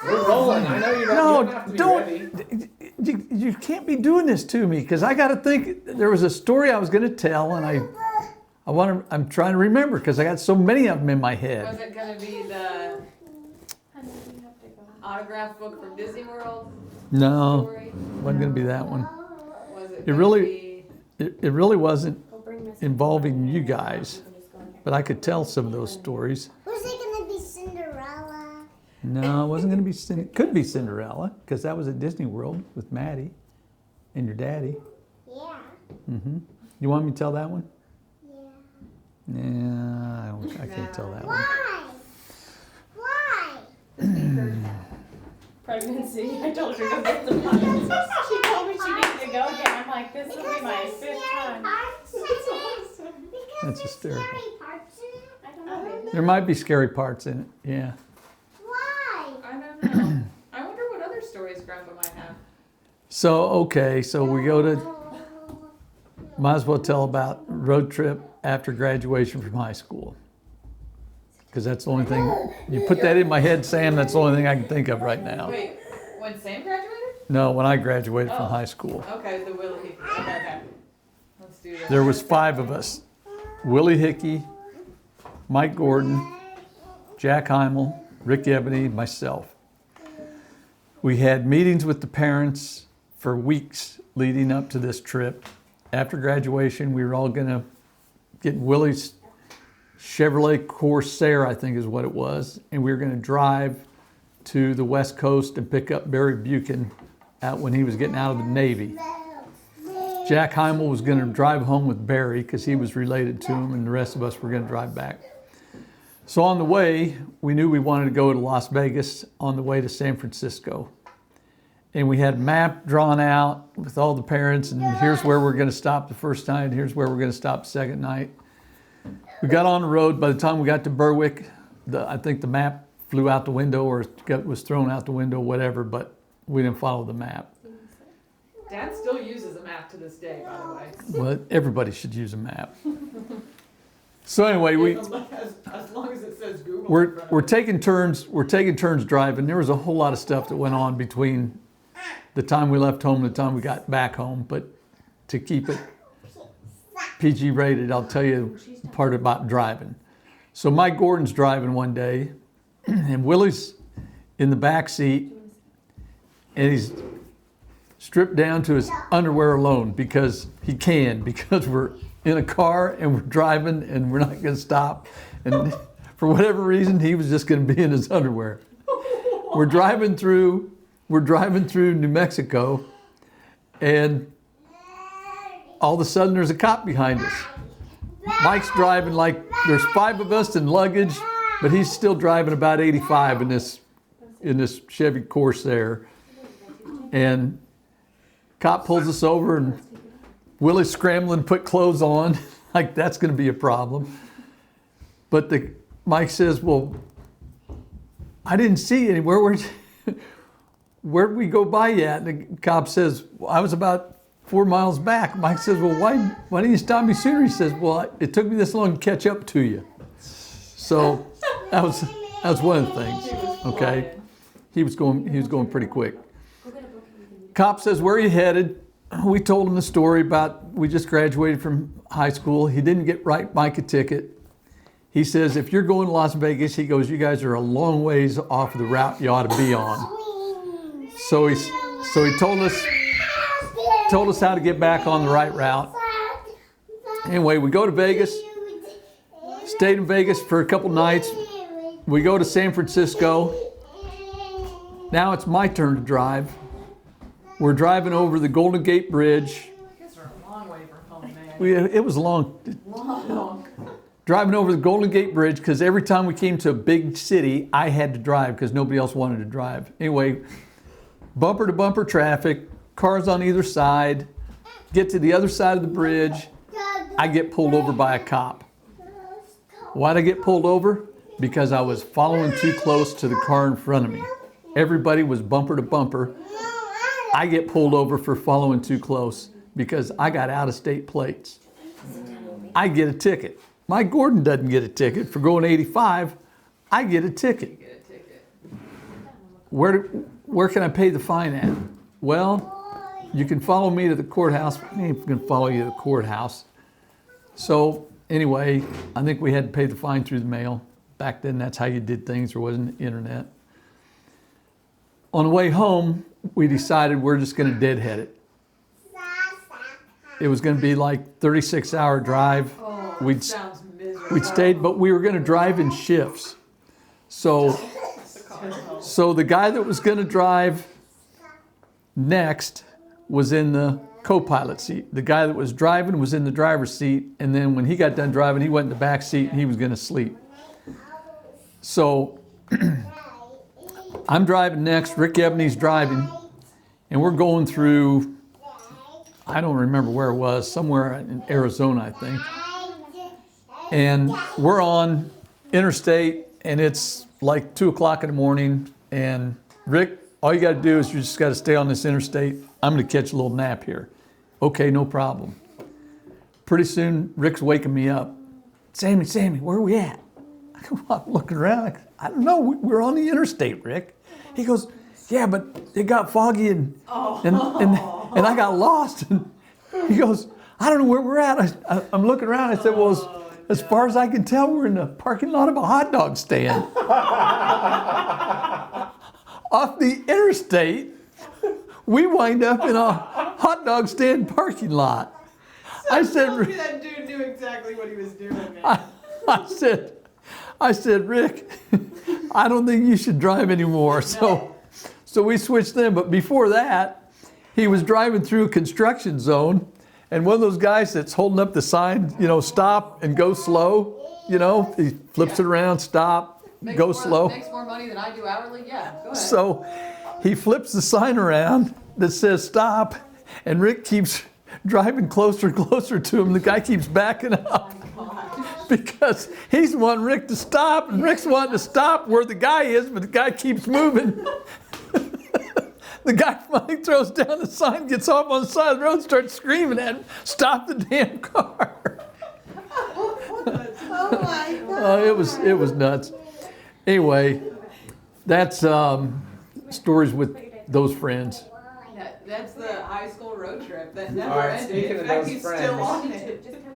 We're rolling. I know you're No, not, you don't have to be ready. you can't be doing this to me because I got to think. There was a story I was going to tell, and I'm trying to remember because I got so many of them in my Was head. it gonna be the autograph book from Disney World No, story? wasn't going to be that one. Was it It gonna really- be, It really wasn't involving you guys, but I could tell some of those stories. Was it gonna be Cinderella? No, it wasn't going to be. Could be Cinderella because that was at Disney World with Maddie and your daddy. Yeah. You want me to tell that one? Yeah. Yeah, I can't tell that one. Why? Why? Pregnancy. I told her to get the money. She told me she needed to go again. I'm like, this will be my fifth time. That's hysterical. I don't know. There might be scary parts in it. Yeah. Why? I don't know. I wonder what other stories Grandpa might have. So okay, so we go to. Might as well tell about road trip after graduation from high school. Because that's the only thing. You put that in my head, Sam. That's the only thing I can think of right now. Wait, when Sam graduated? No, when I graduated from Oh. high school, Okay, the Willie Hickey. Okay. Let's do that. there was 5 of us: Willie Hickey, Mike Gordon, Jack Heimel, Rick Ebony, myself. We had meetings with the parents for weeks leading up to this trip. After graduation, we were all going to get Willie's Chevrolet Corsair, I think is what it was, and we were going to drive to the West Coast and pick up Barry Buchan out when he was getting out of the Navy. Jack Heimel was going to drive home with Barry because he was related to him, and the rest of us were going to drive back. So on the way, we knew we wanted to go to Las Vegas on the way to San Francisco. And we had a map drawn out with all the parents, and here's where we're going to stop the first night, here's where we're going to stop the second night. We got on the road. By the time we got to Berwick, I think the map flew out the window or was thrown out the window, whatever, but we didn't follow the map. Dad still uses a map to this day, by the way. Well, everybody should use a map. So anyway, As long as it says Google. in we're front of we're it. taking turns driving. There was a whole lot of stuff that went on between the time we left home and the time we got back home. But to keep it PG rated, I'll tell you the part about driving. So Mike Gordon's driving one day, and Willie's in the back seat, and he's stripped down to his underwear alone because he can, because we're in a car and we're driving and we're not going to stop. And for whatever reason, he was just going to be in his underwear. We're driving through New Mexico, and all of a sudden there's a cop behind us. Mike's driving like there's 5 of us and luggage, but he's still driving about 85 in this Chevy Corsair. And cop pulls us over, and Willie's scrambling to put clothes on, like that's going to be a problem. But Mike says, "Well, I didn't see you anywhere. Where'd we go by you at?" And the cop says, "Well, I was about 4 miles back." Mike says, "Well, why didn't you stop me sooner?" He says, "Well, it took me this long to catch up to you." So that was one of the things. Okay, he was going pretty quick. Cop says, "Where are you headed?" We told him the story about we just graduated from high school. He didn't write Mike a ticket. He says, "If you're going to Las Vegas," he goes, "you guys are a long ways off of the route you ought to be on." So he told us how to get back on the right route. Anyway, we go to Vegas, stayed in Vegas for a couple nights. We go to San Francisco. Now it's my turn to drive. We're driving over the Golden Gate Bridge. You guys are a long way from home, man. It was long. Long. Driving over the Golden Gate Bridge because every time we came to a big city, I had to drive because nobody else wanted to drive. Anyway, bumper to bumper traffic, cars on either side. Get to the other side of the bridge, I get pulled over by a cop. Why'd I get pulled over? Because I was following too close to the car in front of me. Everybody was bumper to bumper. I get pulled over for following too close because I got out-of-state plates. I get a ticket. Mike Gordon doesn't get a ticket for going 85. I get a ticket. Get a ticket. where can I pay the fine at? Well, you can follow me to the courthouse. I ain't gonna follow you to the courthouse. So anyway, I think we had to pay the fine through the mail. Back then, that's how you did things. There wasn't the internet. On the way home, we decided we're just gonna deadhead it. It was gonna be like 36-hour drive. Oh, We'd- sounds miserable. We stayed, but we were gonna drive in shifts. So the guy that was gonna drive next was in the co-pilot seat. The guy that was driving was in the driver's seat, and then when he got done driving, he went in the back seat and he was gonna sleep. So I'm driving next, Rick Ebony's driving, and we're going through, I don't remember where it was, somewhere in Arizona, I think. And we're on interstate, and it's like 2 o'clock in the morning, and Rick, all you gotta do is you just gotta stay on this interstate. I'm gonna catch a little nap here. Okay, no problem. Pretty soon, Rick's waking me up. Sammy, where are we at? I'm looking around. I don't know. We're on the interstate, Rick. He goes, yeah, but it got foggy and I got lost. And he goes, I don't know where we're at. I'm looking around. I said, well, as far as I can tell, we're in the parking lot of a hot dog stand. Off the interstate, we wind up in a hot dog stand parking lot. I said, Told me that dude knew exactly what he was doing, man. I said, Rick, I don't think you should drive anymore. So we switched them. But before that, he was driving through a construction zone, and one of those guys that's holding up the sign, stop and go slow, he flips it around, stop, go slow. Makes more money than I do hourly? Yeah, go ahead. So he flips the sign around that says stop, and Rick keeps driving closer and closer to him. The guy keeps backing up because he's wanting Rick to stop, and Rick's wanting to stop where the guy is, but the guy keeps moving. The guy finally throws down the sign, gets off on the side of the road, and starts screaming at him, stop the damn car. Oh my God. It was nuts. Anyway, that's stories with those friends. That's the high school road trip that never All right, ended. speaking In of fact, those he's friends. still on it.